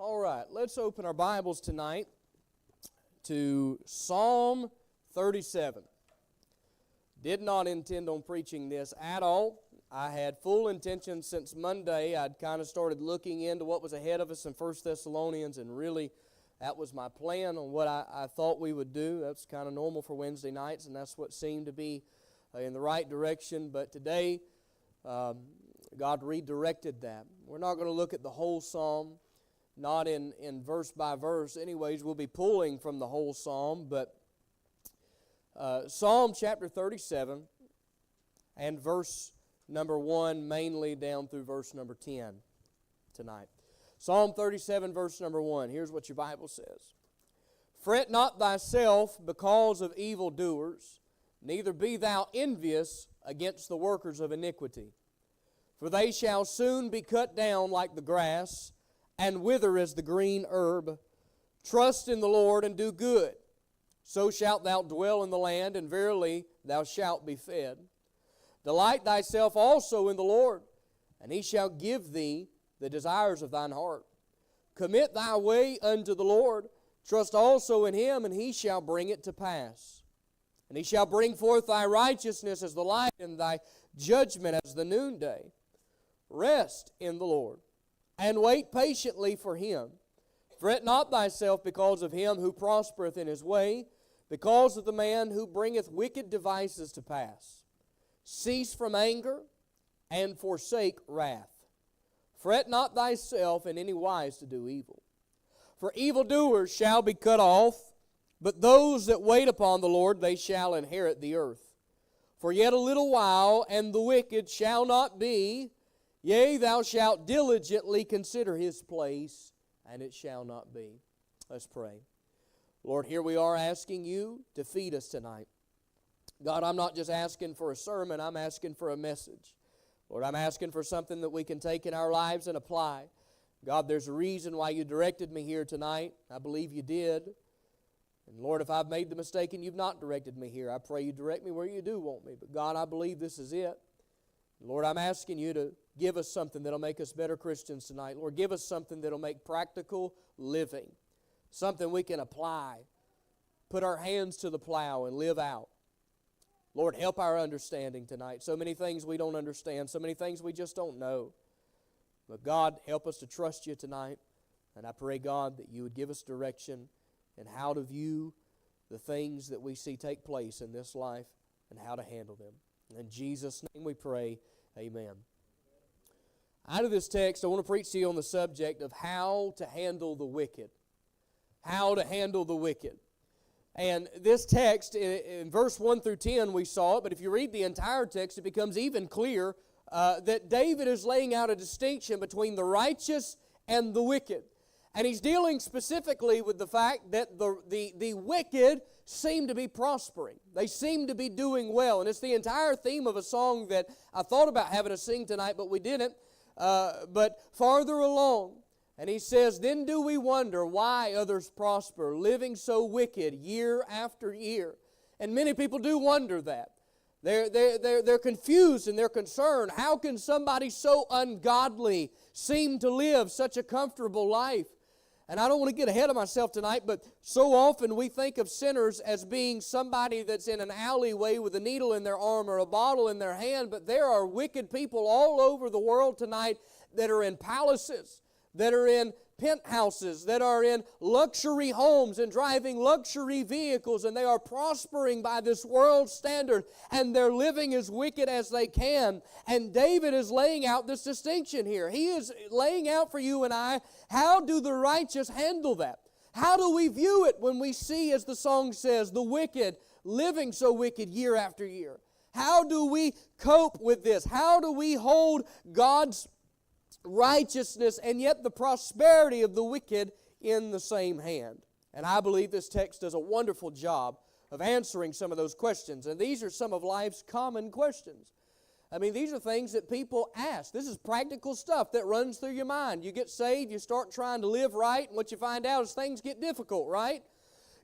All right, let's open our Bibles tonight to Psalm 37. Did not intend on preaching this at all. I had full intention since Monday. I'd kind of started looking into what was ahead of us in 1 Thessalonians, and really that was my plan on what I thought we would do. That's kind of normal for Wednesday nights, and that's what seemed to be in the right direction. But today, God redirected that. We're not going to look at the whole psalm, not in verse by verse. Anyways, we'll be pulling from the whole psalm, but Psalm chapter 37 and verse number 1 mainly down through verse number 10 tonight. Psalm 37 verse number 1. Here's what your Bible says. Fret not thyself because of evildoers, neither be thou envious against the workers of iniquity. For they shall soon be cut down like the grass, and wither as the green herb. Trust in the Lord and do good. So shalt thou dwell in the land, and verily thou shalt be fed. Delight thyself also in the Lord, and He shall give thee the desires of thine heart. Commit thy way unto the Lord. Trust also in Him, and He shall bring it to pass. And He shall bring forth thy righteousness as the light, and thy judgment as the noonday. Rest in the Lord, and wait patiently for Him. Fret not thyself because of him who prospereth in his way, because of the man who bringeth wicked devices to pass. Cease from anger, and forsake wrath. Fret not thyself in any wise to do evil. For evildoers shall be cut off, but those that wait upon the Lord, they shall inherit the earth. For yet a little while, and the wicked shall not be. Yea, thou shalt diligently consider his place, and it shall not be. Let's pray. Lord, here we are asking You to feed us tonight. God, I'm not just asking for a sermon, I'm asking for a message. Lord, I'm asking for something that we can take in our lives and apply. God, there's a reason why You directed me here tonight. I believe You did. And Lord, if I've made the mistake and You've not directed me here, I pray You direct me where You do want me. But God, I believe this is it. Lord, I'm asking You to give us something that'll make us better Christians tonight. Lord, give us something that'll make practical living, something we can apply, put our hands to the plow and live out. Lord, help our understanding tonight. So many things we don't understand, so many things we just don't know. But God, help us to trust You tonight. And I pray, God, that You would give us direction in how to view the things that we see take place in this life and how to handle them. In Jesus' name we pray, amen. Out of this text, I want to preach to you on the subject of how to handle the wicked. How to handle the wicked. And this text, in verse 1 through 10, we saw it, but if you read the entire text, it becomes even clearer that David is laying out a distinction between the righteous and the wicked. And he's dealing specifically with the fact that the wicked seem to be prospering. They seem to be doing well. And it's the entire theme of a song that I thought about having to sing tonight, but we didn't. But farther along, and he says, then do we wonder why others prosper, living so wicked year after year. And many people do wonder that. They're confused and they're concerned. How can somebody so ungodly seem to live such a comfortable life? And I don't want to get ahead of myself tonight, but so often we think of sinners as being somebody that's in an alleyway with a needle in their arm or a bottle in their hand, but there are wicked people all over the world tonight that are in palaces, that are in penthouses, that are in luxury homes and driving luxury vehicles, and they are prospering by this world standard, and they're living as wicked as they can. And David is laying out this distinction here. He is laying out for you and I, how do the righteous handle that? How do we view it when we see, as the song says, the wicked living so wicked year after year? How do we cope with this? How do we hold God's righteousness and yet the prosperity of the wicked in the same hand? And I believe this text does a wonderful job of answering some of those questions. And these are some of life's common questions. I mean, these are things that people ask. This is practical stuff that runs through your mind. You get saved, you start trying to live right, and what you find out is things get difficult, right?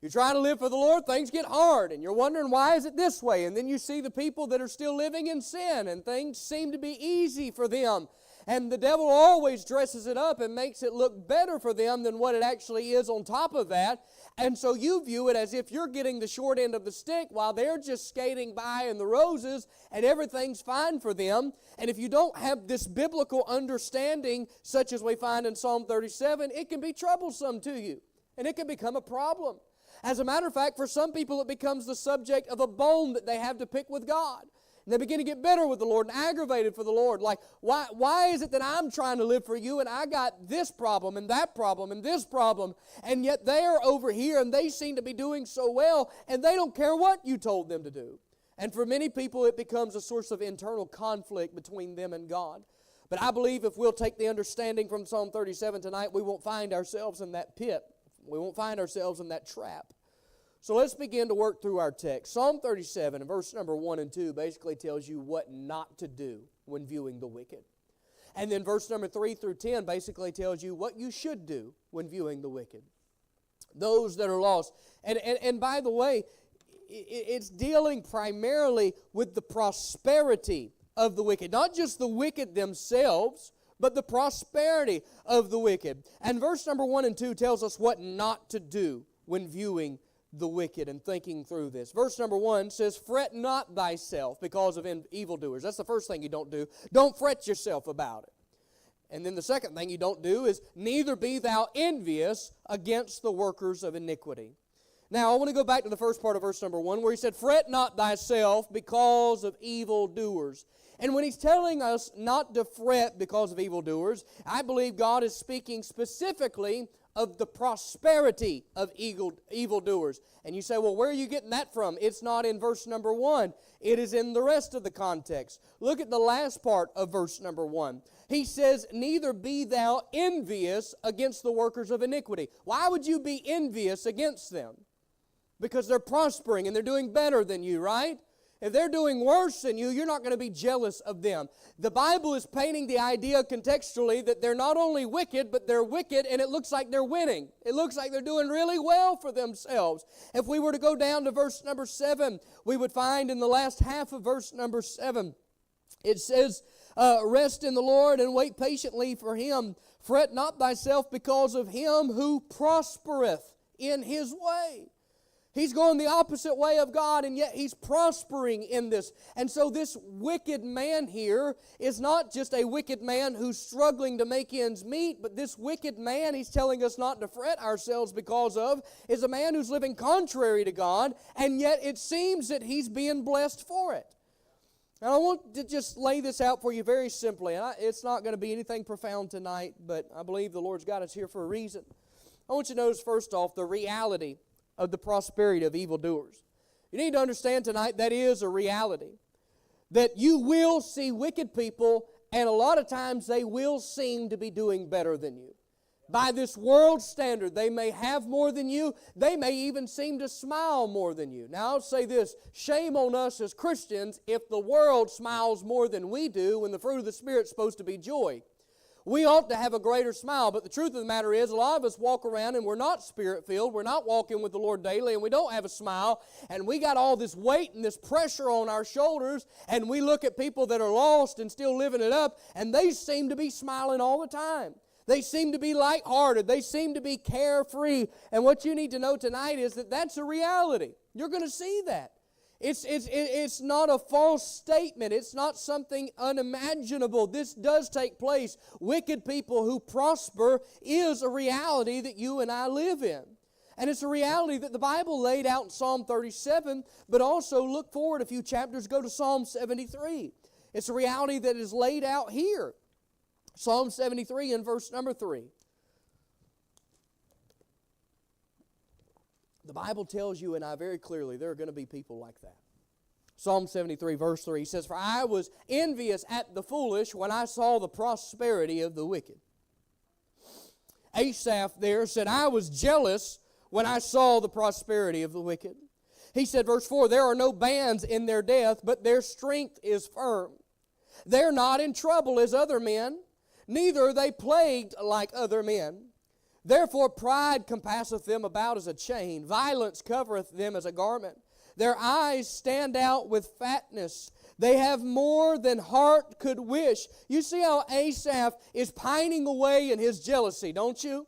You're trying to live for the Lord, things get hard, and you're wondering, why is it this way? And then you see the people that are still living in sin, and things seem to be easy for them. And the devil always dresses it up and makes it look better for them than what it actually is on top of that. And so you view it as if you're getting the short end of the stick while they're just skating by in the roses and everything's fine for them. And if you don't have this biblical understanding, such as we find in Psalm 37, it can be troublesome to you. And it can become a problem. As a matter of fact, for some people, it becomes the subject of a bone that they have to pick with God. And they begin to get bitter with the Lord and aggravated for the Lord. Like, why is it that I'm trying to live for you and I got this problem and that problem and this problem, and yet they're over here and they seem to be doing so well and they don't care what you told them to do. And for many people, it becomes a source of internal conflict between them and God. But I believe if we'll take the understanding from Psalm 37 tonight, we won't find ourselves in that pit. We won't find ourselves in that trap. So let's begin to work through our text. Psalm 37, verse number 1 and 2, basically tells you what not to do when viewing the wicked. And then verse number 3 through 10 basically tells you what you should do when viewing the wicked. Those that are lost. And by the way, it's dealing primarily with the prosperity of the wicked. Not just the wicked themselves, but the prosperity of the wicked. And verse number 1 and 2 tells us what not to do when viewing the wicked and thinking through this. Verse number 1 says, "Fret not thyself because of evildoers." That's the first thing you don't do. Don't fret yourself about it. And then the second thing you don't do is, "Neither be thou envious against the workers of iniquity." Now, I want to go back to the first part of verse number 1 where he said, "Fret not thyself because of evildoers." And when he's telling us not to fret because of evildoers, I believe God is speaking specifically of the prosperity of evildoers. And you say, well, where are you getting that from? It's not in verse number 1. It is in the rest of the context. Look at the last part of verse number 1. He says, "Neither be thou envious against the workers of iniquity." Why would you be envious against them? Because they're prospering and they're doing better than you, right? If they're doing worse than you, you're not going to be jealous of them. The Bible is painting the idea contextually that they're not only wicked, but they're wicked and it looks like they're winning. It looks like they're doing really well for themselves. If we were to go down to verse number 7, we would find in the last half of verse number 7, it says, "Rest in the Lord and wait patiently for Him. Fret not thyself because of him who prospereth in his way." He's going the opposite way of God, and yet he's prospering in this. And so this wicked man here is not just a wicked man who's struggling to make ends meet, but this wicked man he's telling us not to fret ourselves because of is a man who's living contrary to God, and yet it seems that he's being blessed for it. Now I want to just lay this out for you very simply, and it's not going to be anything profound tonight, but I believe the Lord's got us here for a reason. I want you to notice first off the reality of the prosperity of evildoers. You need to understand tonight that is a reality. That you will see wicked people, and a lot of times they will seem to be doing better than you. By this world standard, they may have more than you. They may even seem to smile more than you. Now I'll say this, shame on us as Christians if the world smiles more than we do when the fruit of the Spirit is supposed to be joy. We ought to have a greater smile, but the truth of the matter is a lot of us walk around and we're not Spirit-filled, we're not walking with the Lord daily, and we don't have a smile, and we got all this weight and this pressure on our shoulders, and we look at people that are lost and still living it up, and they seem to be smiling all the time. They seem to be lighthearted. They seem to be carefree. And what you need to know tonight is that that's a reality. You're going to see that. It's not a false statement. It's not something unimaginable. This does take place. Wicked people who prosper is a reality that you and I live in. And it's a reality that the Bible laid out in Psalm 37, but also look forward a few chapters, go to Psalm 73. It's a reality that is laid out here. Psalm 73 and verse number 3. The Bible tells you and I very clearly there are going to be people like that. Psalm 73 verse 3 says, "For I was envious at the foolish when I saw the prosperity of the wicked." Asaph there said, "I was jealous when I saw the prosperity of the wicked." He said, verse 4, "There are no bands in their death, but their strength is firm. They're not in trouble as other men, neither are they plagued like other men. Therefore pride compasseth them about as a chain. Violence covereth them as a garment. Their eyes stand out with fatness. They have more than heart could wish. You see how Asaph is pining away in his jealousy, don't you?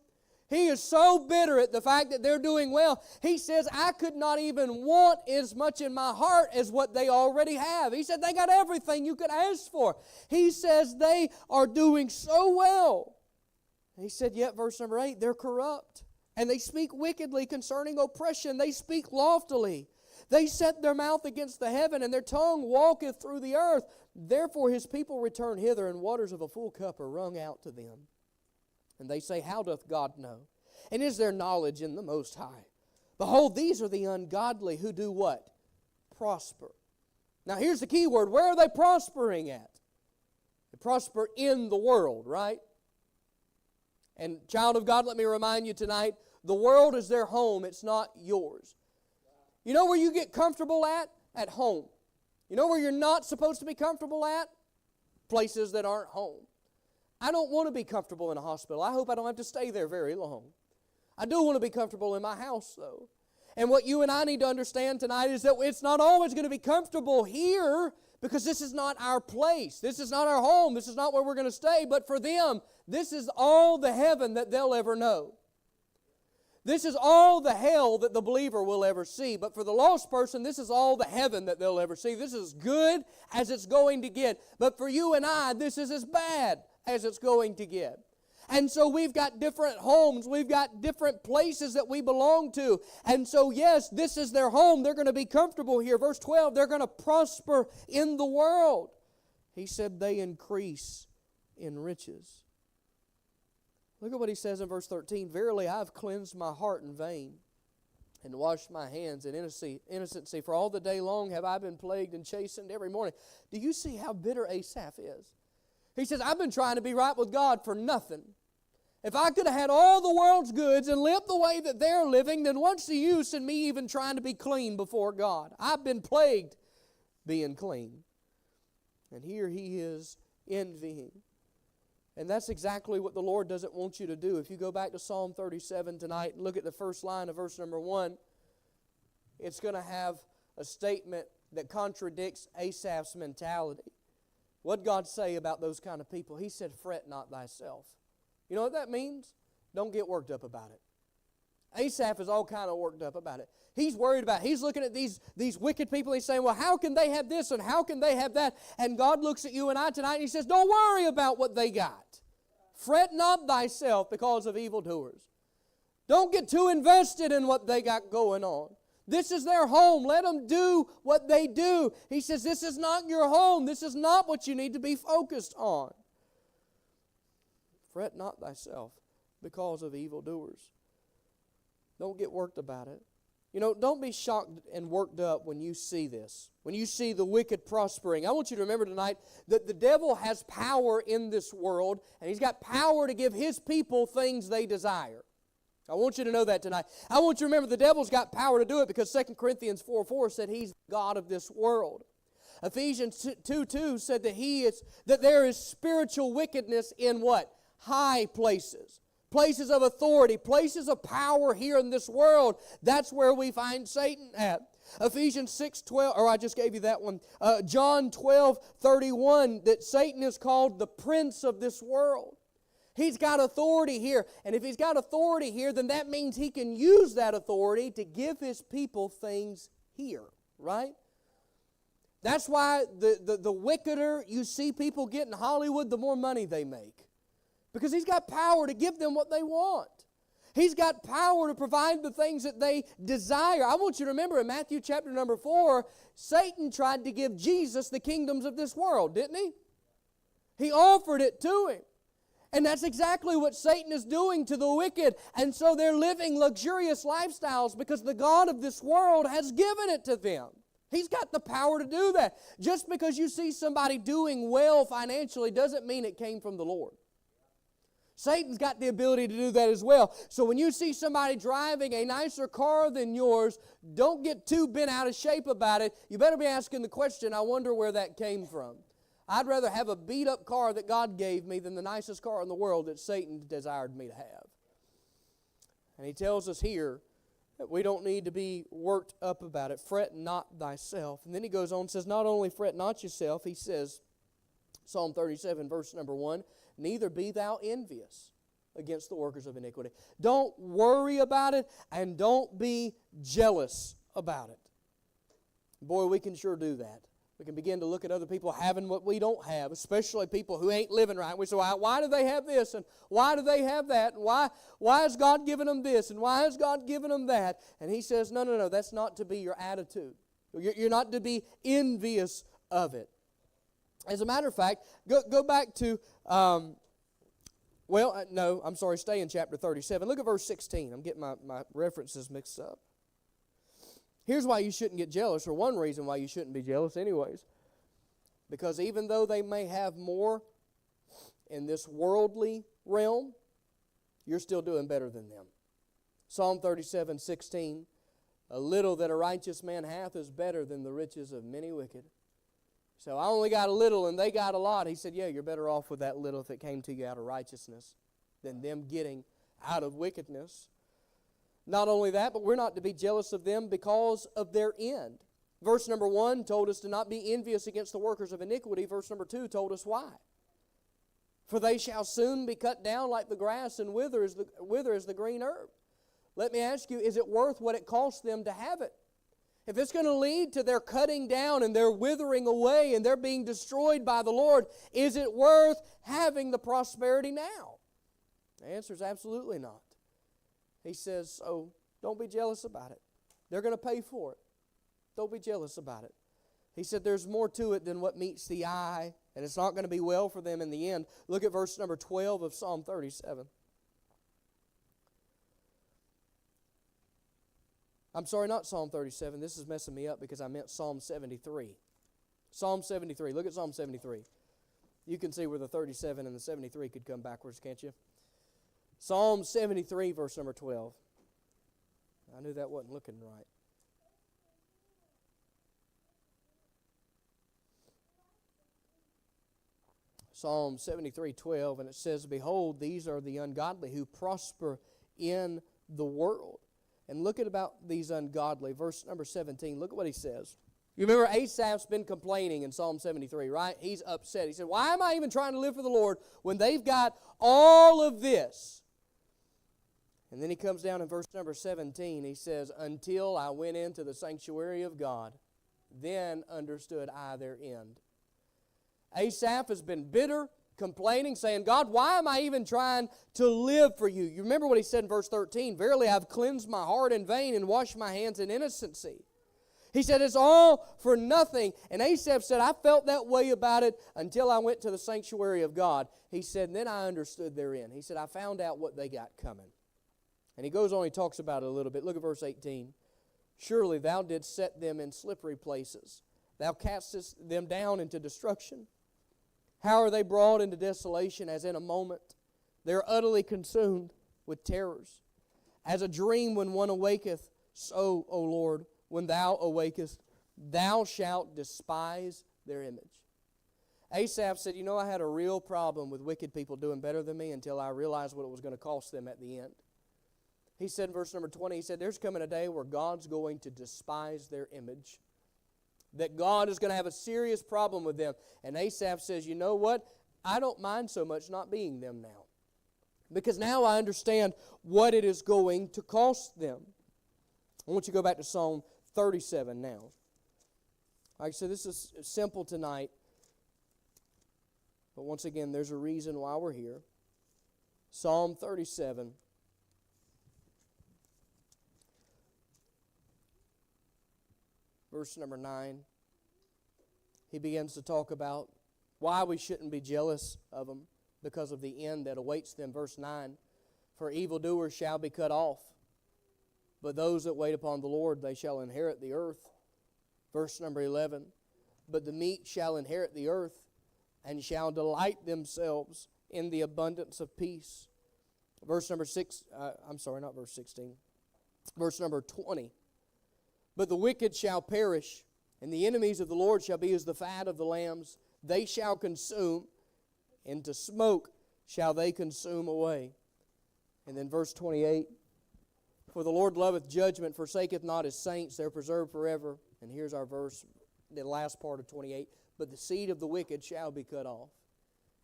He is so bitter at the fact that they're doing well. He says, I could not even want as much in my heart as what they already have. He said, they got everything you could ask for. He says, they are doing so well. And he said, yet, verse number 8, they're corrupt. And they speak wickedly concerning oppression. They speak loftily. They set their mouth against the heaven, and their tongue walketh through the earth. Therefore his people return hither, and waters of a full cup are wrung out to them. And they say, how doth God know? And is there knowledge in the Most High? Behold, these are the ungodly who do what? Prosper. Now here's the key word. Where are they prospering at? They prosper in the world, right? And child of God, let me remind you tonight, the world is their home. It's not yours. You know where you get comfortable at? At home. You know where you're not supposed to be comfortable at? Places that aren't home. I don't want to be comfortable in a hospital. I hope I don't have to stay there very long. I do want to be comfortable in my house, though. And what you and I need to understand tonight is that it's not always going to be comfortable here because this is not our place. This is not our home. This is not where we're going to stay. But for them, this is all the heaven that they'll ever know. This is all the hell that the believer will ever see. But for the lost person, this is all the heaven that they'll ever see. This is good as it's going to get. But for you and I, this is as bad as it's going to get. And so we've got different homes. We've got different places that we belong to. And so yes, this is their home. They're going to be comfortable here. Verse 12, they're going to prosper in the world. He said they increase in riches. Look at what he says in verse 13. Verily I have cleansed my heart in vain and washed my hands in innocency. For all the day long have I been plagued and chastened every morning. Do you see how bitter Asaph is? He says, I've been trying to be right with God for nothing. If I could have had all the world's goods and lived the way that they're living, then what's the use in me even trying to be clean before God? I've been plagued being clean. And here he is envying. And that's exactly what the Lord doesn't want you to do. If you go back to Psalm 37 tonight and look at the first line of verse number 1, it's going to have a statement that contradicts Asaph's mentality. What did God say about those kind of people? He said, fret not thyself. You know what that means? Don't get worked up about it. Asaph is all kind of worked up about it. He's worried about it. He's looking at these wicked people. He's saying, well, how can they have this and how can they have that? And God looks at you and I tonight and He says, don't worry about what they got. Fret not thyself because of evildoers. Don't get too invested in what they got going on. This is their home. Let them do what they do. He says, this is not your home. This is not what you need to be focused on. Fret not thyself because of evildoers. Don't get worked about it. You know, don't be shocked and worked up when you see this. When you see the wicked prospering. I want you to remember tonight that the devil has power in this world, and he's got power to give his people things they desire. I want you to know that tonight. I want you to remember the devil's got power to do it because 2 Corinthians 4:4 said he's the God of this world. Ephesians 2:2 said that there is spiritual wickedness in what? High places. Places of authority, places of power here in this world. That's where we find Satan at. Ephesians 6:12, or I just gave you that one. John 12:31, that Satan is called the prince of this world. He's got authority here. And if he's got authority here, then that means he can use that authority to give his people things here, right? That's why the wickeder you see people get in Hollywood, the more money they make. Because he's got power to give them what they want. He's got power to provide the things that they desire. I want you to remember in Matthew chapter number 4, Satan tried to give Jesus the kingdoms of this world, didn't he? He offered it to him. And that's exactly what Satan is doing to the wicked. And so they're living luxurious lifestyles because the God of this world has given it to them. He's got the power to do that. Just because you see somebody doing well financially doesn't mean it came from the Lord. Satan's got the ability to do that as well. So when you see somebody driving a nicer car than yours, don't get too bent out of shape about it. You better be asking the question, I wonder where that came from. I'd rather have a beat-up car that God gave me than the nicest car in the world that Satan desired me to have. And he tells us here We don't need to be worked up about it. Fret not thyself. And then he goes on and says, not only fret not yourself, he says, Psalm 37, verse number 1, neither be thou envious against the workers of iniquity. Don't worry about it, and don't be jealous about it. Boy, we can sure do that. We can begin to look at other people having what we don't have, especially people who ain't living right. We say, why do they have this? And why do they have that? And why has God given them this? And why has God given them that? And he says, no, that's not to be your attitude. You're not to be envious of it. As a matter of fact, go back to, stay in chapter 37. Look at verse 16. I'm getting my references mixed up. Here's why you shouldn't get jealous, or one reason why you shouldn't be jealous anyways. Because even though they may have more in this worldly realm, you're still doing better than them. Psalm 37, 16, a little that a righteous man hath is better than the riches of many wicked. So I only got a little and they got a lot. He said, yeah, you're better off with that little if it came to you out of righteousness than them getting out of wickedness. Not only that, but we're not to be jealous of them because of their end. Verse number 1 told us to not be envious against the workers of iniquity. Verse number 2 told us why. For they shall soon be cut down like the grass and wither as the green herb. Let me ask you, is it worth what it costs them to have it? If it's going to lead to their cutting down and their withering away and they're being destroyed by the Lord, is it worth having the prosperity now? The answer is absolutely not. He says, so don't be jealous about it. They're going to pay for it. Don't be jealous about it. He said there's more to it than what meets the eye, and it's not going to be well for them in the end. Look at verse number 12 of Psalm 37. I'm sorry, not Psalm 37. This is messing me up because I meant Psalm 73. Psalm 73. Look at Psalm 73. You can see where the 37 and the 73 could come backwards, can't you? Psalm 73, verse number 12. I knew that wasn't looking right. Psalm 73, 12, and it says, behold, these are the ungodly who prosper in the world. And look at about these ungodly. Verse number 17, look at what he says. You remember Asaph's been complaining in Psalm 73, right? He's upset. He said, why am I even trying to live for the Lord when they've got all of this? And then he comes down in verse number 17. He says, until I went into the sanctuary of God, then understood I their end. Asaph has been bitter, complaining, saying, God, why am I even trying to live for you? You remember what he said in verse 13, verily I've cleansed my heart in vain and washed my hands in innocency. He said, it's all for nothing. And Asaph said, I felt that way about it until I went to the sanctuary of God. He said, then I understood their end. He said, I found out what they got coming. And he goes on, he talks about it a little bit. Look at verse 18. Surely thou didst set them in slippery places. Thou castest them down into destruction. How are they brought into desolation as in a moment? They are utterly consumed with terrors. As a dream when one awaketh, so, O Lord, when thou awakest, thou shalt despise their image. Asaph said, you know, I had a real problem with wicked people doing better than me until I realized what it was going to cost them at the end. He said in verse number 20, he said, there's coming a day where God's going to despise their image. That God is going to have a serious problem with them. And Asaph says, you know what? I don't mind so much not being them now. Because now I understand what it is going to cost them. I want you to go back to Psalm 37 now. Like I said, this is simple tonight. But once again, there's a reason why we're here. Psalm 37. Verse number 9, he begins to talk about why we shouldn't be jealous of them because of the end that awaits them. Verse 9, for evildoers shall be cut off, but those that wait upon the Lord, they shall inherit the earth. Verse number 11, but the meek shall inherit the earth and shall delight themselves in the abundance of peace. Verse number 16. Verse number 20. But the wicked shall perish, and the enemies of the Lord shall be as the fat of the lambs. They shall consume, into smoke shall they consume away. And then verse 28, For the Lord loveth judgment, forsaketh not his saints, they're preserved forever. And here's our verse, the last part of 28. But the seed of the wicked shall be cut off.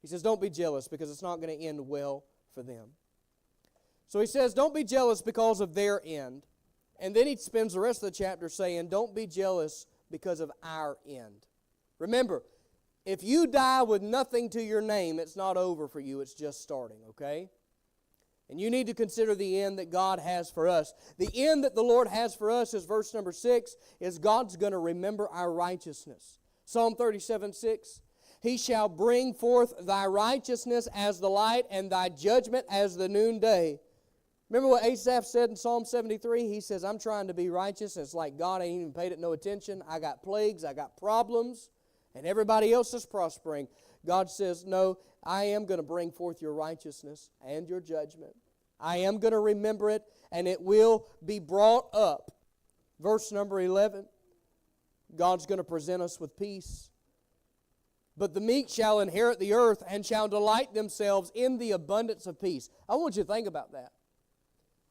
He says, don't be jealous because it's not going to end well for them. So he says, don't be jealous because of their end. And then he spends the rest of the chapter saying, don't be jealous because of our end. Remember, if you die with nothing to your name, it's not over for you, it's just starting, okay? And you need to consider the end that God has for us. The end that the Lord has for us, is verse number 6, is God's going to remember our righteousness. Psalm 37:6, He shall bring forth thy righteousness as the light and thy judgment as the noonday. Remember what Asaph said in Psalm 73? He says, I'm trying to be righteous, and it's like God ain't even paid it no attention. I got plagues, I got problems, and everybody else is prospering. God says, no, I am going to bring forth your righteousness and your judgment. I am going to remember it, and it will be brought up. Verse number 11, God's going to present us with peace. But the meek shall inherit the earth and shall delight themselves in the abundance of peace. I want you to think about that.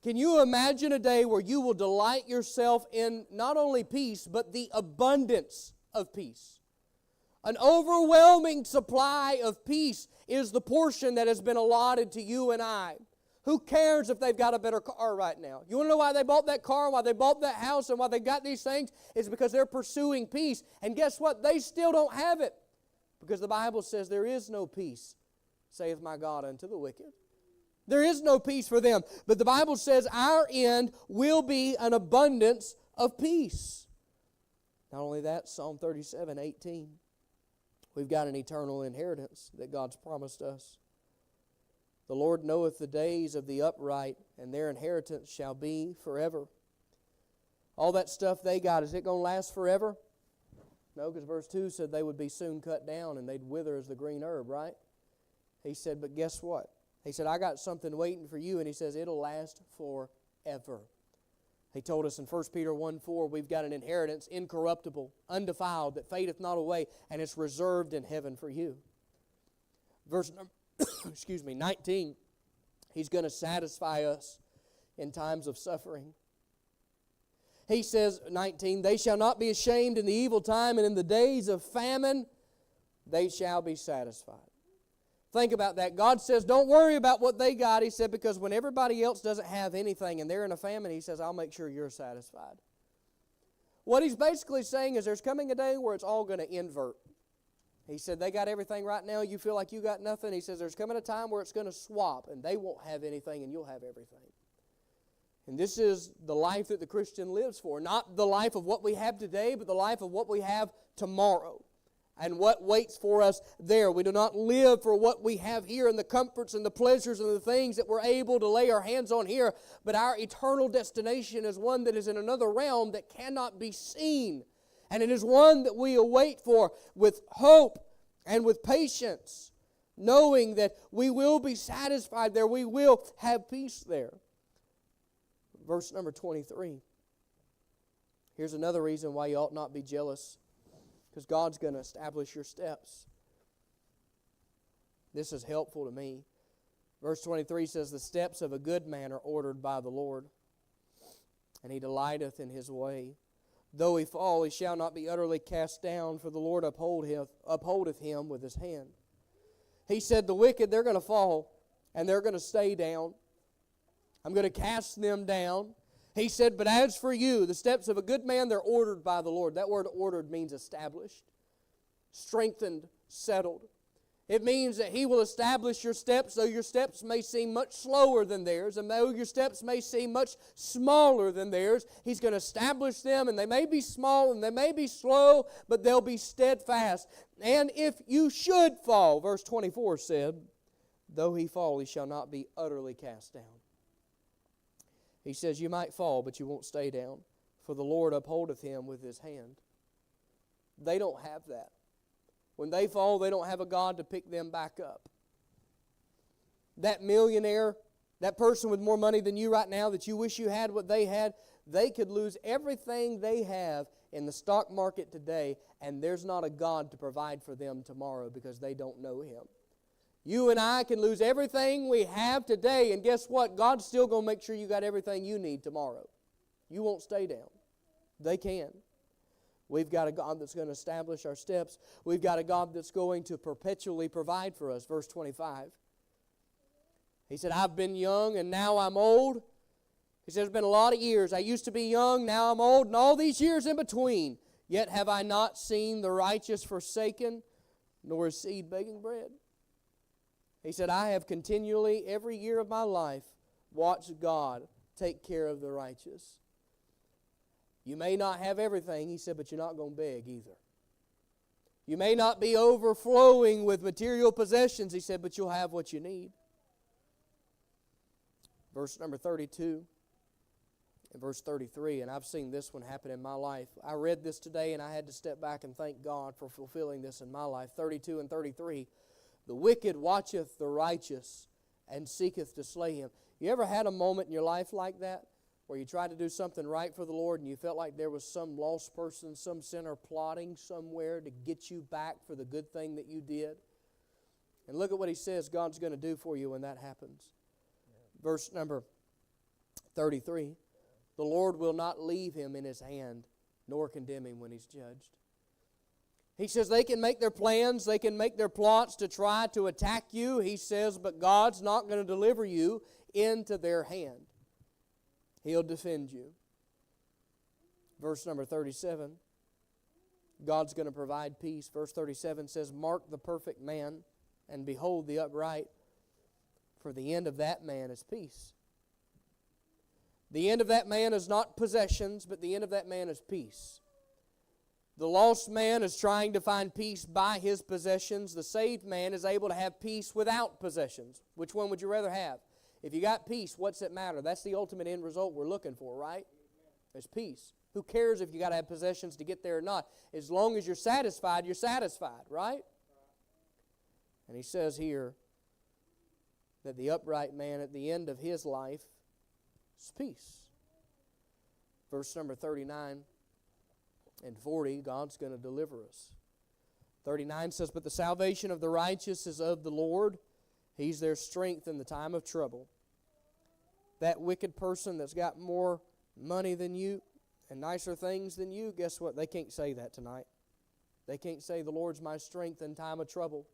Can you imagine a day where you will delight yourself in not only peace, but the abundance of peace? An overwhelming supply of peace is the portion that has been allotted to you and I. Who cares if they've got a better car right now? You want to know why they bought that car, why they bought that house, and why they got these things? It's because they're pursuing peace. And guess what? They still don't have it. Because the Bible says there is no peace, saith my God, unto the wicked. There is no peace for them. But the Bible says our end will be an abundance of peace. Not only that, Psalm 37:18. We've got an eternal inheritance that God's promised us. The Lord knoweth the days of the upright, and their inheritance shall be forever. All that stuff they got, is it going to last forever? No, because verse 2 said they would be soon cut down and they'd wither as the green herb, right? He said, but guess what? He said, I got something waiting for you, and he says, it'll last forever. He told us in 1 Peter 1:4, we've got an inheritance, incorruptible, undefiled, that fadeth not away, and it's reserved in heaven for you. Verse number 19, He's going to satisfy us in times of suffering. He says, 19, they shall not be ashamed in the evil time, and in the days of famine they shall be satisfied. Think about that. God says, don't worry about what they got. He said, because when everybody else doesn't have anything and they're in a famine, He says, I'll make sure you're satisfied. What He's basically saying is there's coming a day where it's all going to invert. He said, they got everything right now. You feel like you got nothing. He says, there's coming a time where it's going to swap, and they won't have anything and you'll have everything. And this is the life that the Christian lives for. Not the life of what we have today, but the life of what we have tomorrow. And what waits for us there. We do not live for what we have here and the comforts and the pleasures and the things that we're able to lay our hands on here. But our eternal destination is one that is in another realm that cannot be seen. And it is one that we await for with hope and with patience, knowing that we will be satisfied there. We will have peace there. Verse number 23. Here's another reason why you ought not be jealous. Because God's going to establish your steps. This is helpful to me. Verse 23 says, the steps of a good man are ordered by the Lord, and he delighteth in his way. Though he fall, he shall not be utterly cast down, for the Lord upholdeth him with his hand. He said, the wicked, they're going to fall, and they're going to stay down. I'm going to cast them down. He said, but as for you, the steps of a good man, they're ordered by the Lord. That word ordered means established, strengthened, settled. It means that He will establish your steps, though your steps may seem much slower than theirs, and though your steps may seem much smaller than theirs, He's going to establish them, and they may be small and they may be slow, but they'll be steadfast. And if you should fall, verse 24 said, though he fall, he shall not be utterly cast down. He says, you might fall, but you won't stay down, for the Lord upholdeth him with His hand. They don't have that. When they fall, they don't have a God to pick them back up. That millionaire, that person with more money than you right now that you wish you had what they had, they could lose everything they have in the stock market today, and there's not a God to provide for them tomorrow because they don't know Him. You and I can lose everything we have today, and guess what? God's still going to make sure you got everything you need tomorrow. You won't stay down. They can. We've got a God that's going to establish our steps. We've got a God that's going to perpetually provide for us. Verse 25. He said, I've been young and now I'm old. He said, it's been a lot of years. I used to be young, now I'm old, and all these years in between. Yet have I not seen the righteous forsaken, nor his seed begging bread. He said, I have continually, every year of my life, watched God take care of the righteous. You may not have everything, he said, but you're not going to beg either. You may not be overflowing with material possessions, he said, but you'll have what you need. Verse number 32 and verse 33, and I've seen this one happen in my life. I read this today and I had to step back and thank God for fulfilling this in my life. 32 and 33, the wicked watcheth the righteous and seeketh to slay him. You ever had a moment in your life like that, where you tried to do something right for the Lord and you felt like there was some lost person, some sinner plotting somewhere to get you back for the good thing that you did? And look at what he says God's going to do for you when that happens. Verse number 33, the Lord will not leave him in his hand, nor condemn him when he's judged. He says they can make their plans, they can make their plots to try to attack you. He says, but God's not going to deliver you into their hand. He'll defend you. Verse number 37, God's going to provide peace. Verse 37 says, mark the perfect man, and behold the upright, for the end of that man is peace. The end of that man is not possessions, but the end of that man is peace. The lost man is trying to find peace by his possessions. The saved man is able to have peace without possessions. Which one would you rather have? If you got peace, what's it matter? That's the ultimate end result we're looking for, right? It's peace. Who cares if you got to have possessions to get there or not? As long as you're satisfied, right? And he says here that the upright man at the end of his life is peace. Verse number 39 and 40, God's going to deliver us. 39 says, but the salvation of the righteous is of the Lord. He's their strength in the time of trouble. That wicked person that's got more money than you and nicer things than you, guess what? They can't say that tonight. They can't say the Lord's my strength in time of trouble.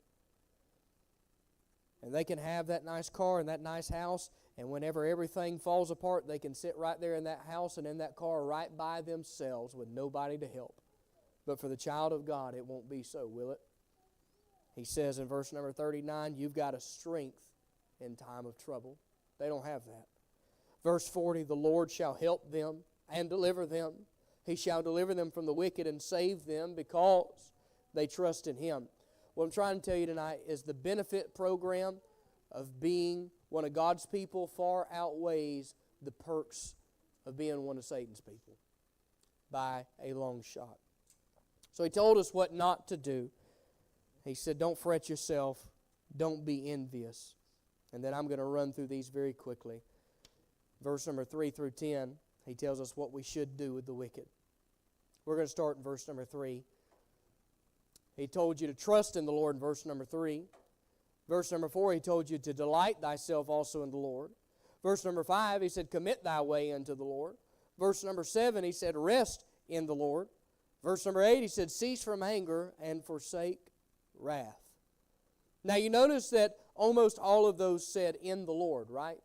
And they can have that nice car and that nice house, and whenever everything falls apart, they can sit right there in that house and in that car right by themselves with nobody to help. But for the child of God, it won't be so, will it? He says in verse number 39, you've got a strength in time of trouble. They don't have that. Verse 40, the Lord shall help them and deliver them. He shall deliver them from the wicked and save them because they trust in Him. What I'm trying to tell you tonight is the benefit program of being one of God's people far outweighs the perks of being one of Satan's people by a long shot. So He told us what not to do. He said, don't fret yourself. Don't be envious. And then I'm going to run through these very quickly. Verse number 3 through 10, He tells us what we should do with the wicked. We're going to start in verse number 3. He told you to trust in the Lord in verse number 3. Verse number 4, He told you to delight thyself also in the Lord. Verse number 5, He said, commit thy way unto the Lord. Verse number 7, He said, rest in the Lord. Verse number 8, He said, cease from anger and forsake wrath. Now you notice that almost all of those said in the Lord, right?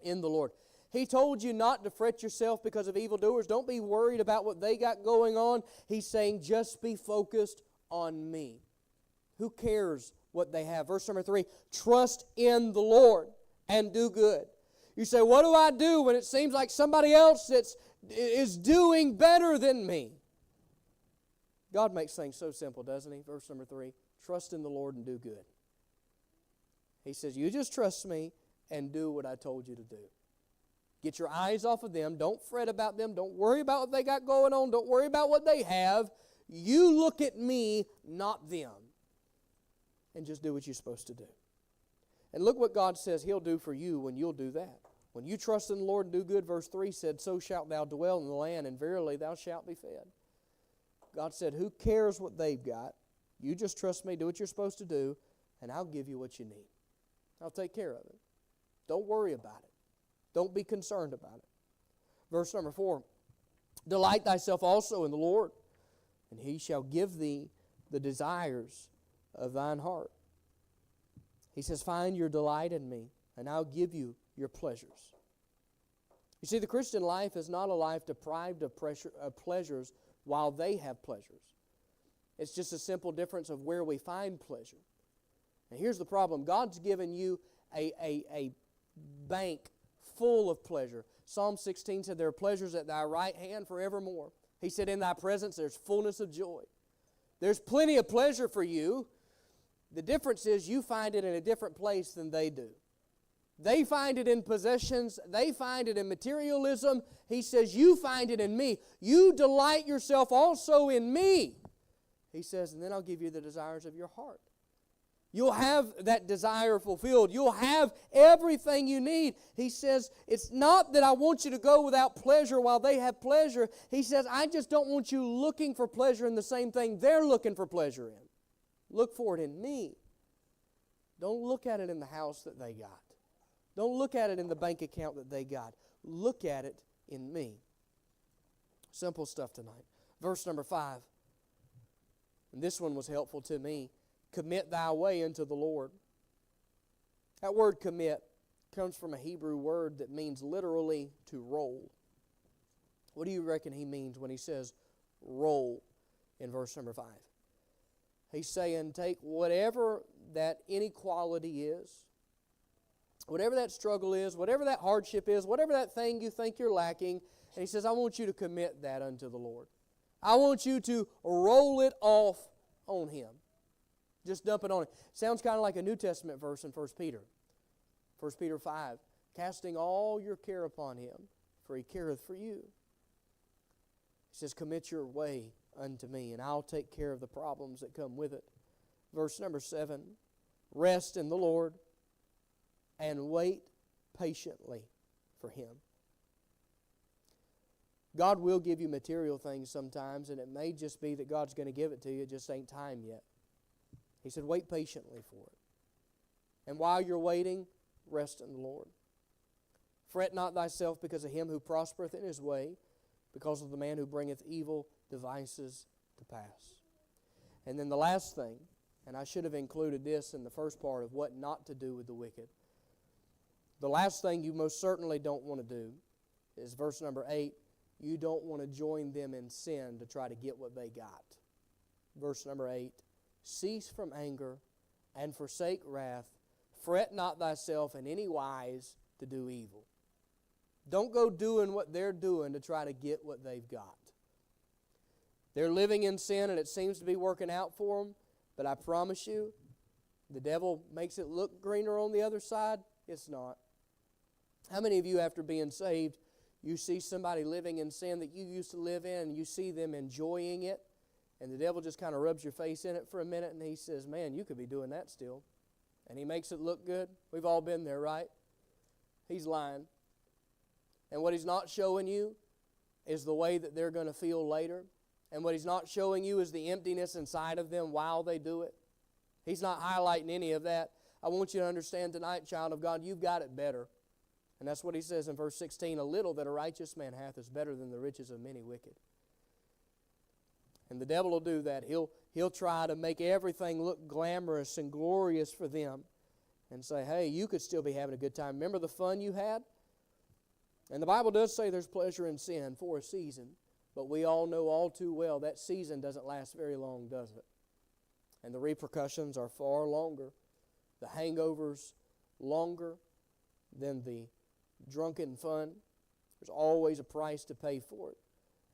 In the Lord. He told you not to fret yourself because of evildoers. Don't be worried about what they got going on. He's saying just be focused on me. Who cares what they have? Verse number 3, trust in the Lord and do good. You say, what do I do when it seems like somebody else is doing better than me? God makes things so simple, doesn't He? Verse number 3, trust in the Lord and do good. He says, you just trust me and do what I told you to do. Get your eyes off of them. Don't fret about them. Don't worry about what they got going on. Don't worry about what they have. You look at me, not them. And just do what you're supposed to do. And look what God says He'll do for you when you'll do that. When you trust in the Lord and do good, verse 3 said, so shalt thou dwell in the land, and verily thou shalt be fed. God said, who cares what they've got? You just trust me, do what you're supposed to do, and I'll give you what you need. I'll take care of it. Don't worry about it. Don't be concerned about it. Verse number 4, delight thyself also in the Lord, and He shall give thee the desires of thine heart. He says, find your delight in me, and I'll give you your pleasures. You see, the Christian life is not a life deprived of pleasures while they have pleasures. It's just a simple difference of where we find pleasure. And here's the problem. God's given you a bank full of pleasure. Psalm 16 said, there are pleasures at thy right hand forevermore. He said, in thy presence there's fullness of joy. There's plenty of pleasure for you. The difference is you find it in a different place than they do. They find it in possessions. They find it in materialism. He says, you find it in me. You delight yourself also in me. He says, and then I'll give you the desires of your heart. You'll have that desire fulfilled. You'll have everything you need. He says, it's not that I want you to go without pleasure while they have pleasure. He says, I just don't want you looking for pleasure in the same thing they're looking for pleasure in. Look for it in me. Don't look at it in the house that they got. Don't look at it in the bank account that they got. Look at it in me. Simple stuff tonight. Verse number 5. And this one was helpful to me. Commit thy way unto the Lord. That word commit comes from a Hebrew word that means literally to roll. What do you reckon he means when he says roll in verse number 5? He's saying take whatever that inequality is, whatever that struggle is, whatever that hardship is, whatever that thing you think you're lacking, and he says, I want you to commit that unto the Lord. I want you to roll it off on Him. Just dump it on Him. Sounds kind of like a New Testament verse in 1 Peter. 1 Peter 5, casting all your care upon Him, for He careth for you. He says, commit your way unto me, and I'll take care of the problems that come with it. Verse number 7, rest in the Lord and wait patiently for Him. God will give you material things sometimes, and it may just be that God's going to give it to you. It just ain't time yet. He said, wait patiently for it. And while you're waiting, rest in the Lord. Fret not thyself because of him who prospereth in his way, because of the man who bringeth evil devices to pass. And then the last thing, and I should have included this in the first part of what not to do with the wicked. The last thing you most certainly don't want to do is verse number 8. You don't want to join them in sin to try to get what they got. Verse number 8. Cease from anger and forsake wrath. Fret not thyself in any wise to do evil. Don't go doing what they're doing to try to get what they've got. They're living in sin and it seems to be working out for them, but I promise you, the devil makes it look greener on the other side. It's not. How many of you, after being saved, you see somebody living in sin that you used to live in and you see them enjoying it, and the devil just kind of rubs your face in it for a minute and he says, man, you could be doing that still. And he makes it look good. We've all been there, right? He's lying. And what he's not showing you is the way that they're going to feel later. And what he's not showing you is the emptiness inside of them while they do it. He's not highlighting any of that. I want you to understand tonight, child of God, you've got it better. And that's what he says in verse 16, a little that a righteous man hath is better than the riches of many wicked. And the devil will do that. He'll try to make everything look glamorous and glorious for them and say, hey, you could still be having a good time. Remember the fun you had? And the Bible does say there's pleasure in sin for a season, but we all know all too well that season doesn't last very long, does it? And the repercussions are far longer. The hangovers longer than the drunken fun. There's always a price to pay for it.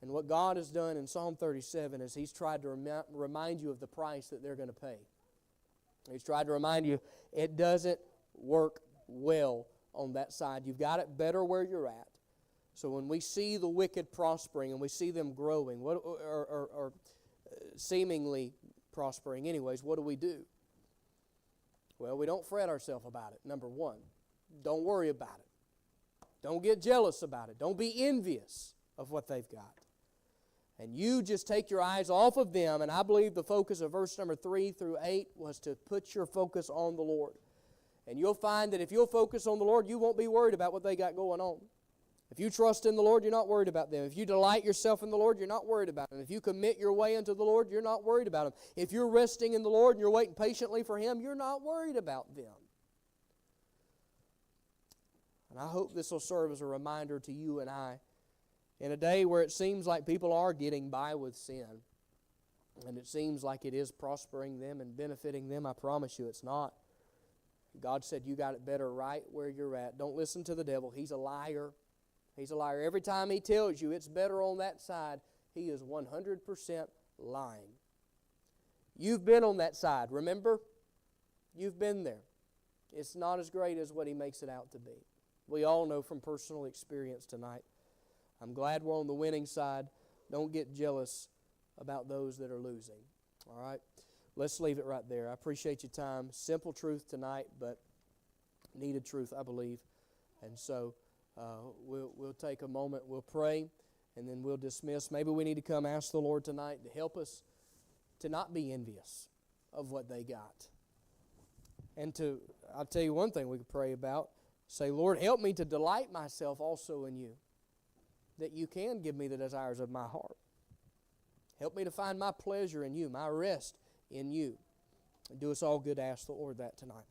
And what God has done in Psalm 37 is He's tried to remind you of the price that they're going to pay. He's tried to remind you it doesn't work well on that side. You've got it better where you're at. So when we see the wicked prospering and we see them growing, or seemingly prospering anyways, what do? Well, we don't fret ourselves about it, number one. Don't worry about it. Don't get jealous about it. Don't be envious of what they've got. And you just take your eyes off of them, and I believe the focus of verse number 3 through 8 was to put your focus on the Lord. And you'll find that if you'll focus on the Lord, you won't be worried about what they got going on. If you trust in the Lord, you're not worried about them. If you delight yourself in the Lord, you're not worried about them. If you commit your way unto the Lord, you're not worried about them. If you're resting in the Lord and you're waiting patiently for Him, you're not worried about them. And I hope this will serve as a reminder to you and I in a day where it seems like people are getting by with sin, and it seems like it is prospering them and benefiting them. I promise you it's not. God said you got it better right where you're at. Don't listen to the devil. He's a liar. He's a liar. Every time he tells you it's better on that side, he is 100% lying. You've been on that side, remember? You've been there. It's not as great as what he makes it out to be. We all know from personal experience tonight. I'm glad we're on the winning side. Don't get jealous about those that are losing. All right? Let's leave it right there. I appreciate your time. Simple truth tonight, but needed truth, I believe. And so we'll take a moment, we'll pray, and then we'll dismiss. Maybe we need to come ask the Lord tonight to help us to not be envious of what they got. And I'll tell you one thing we could pray about. Say, Lord, help me to delight myself also in you, that you can give me the desires of my heart. Help me to find my pleasure in you, my rest in you. And do us all good to ask the Lord that tonight.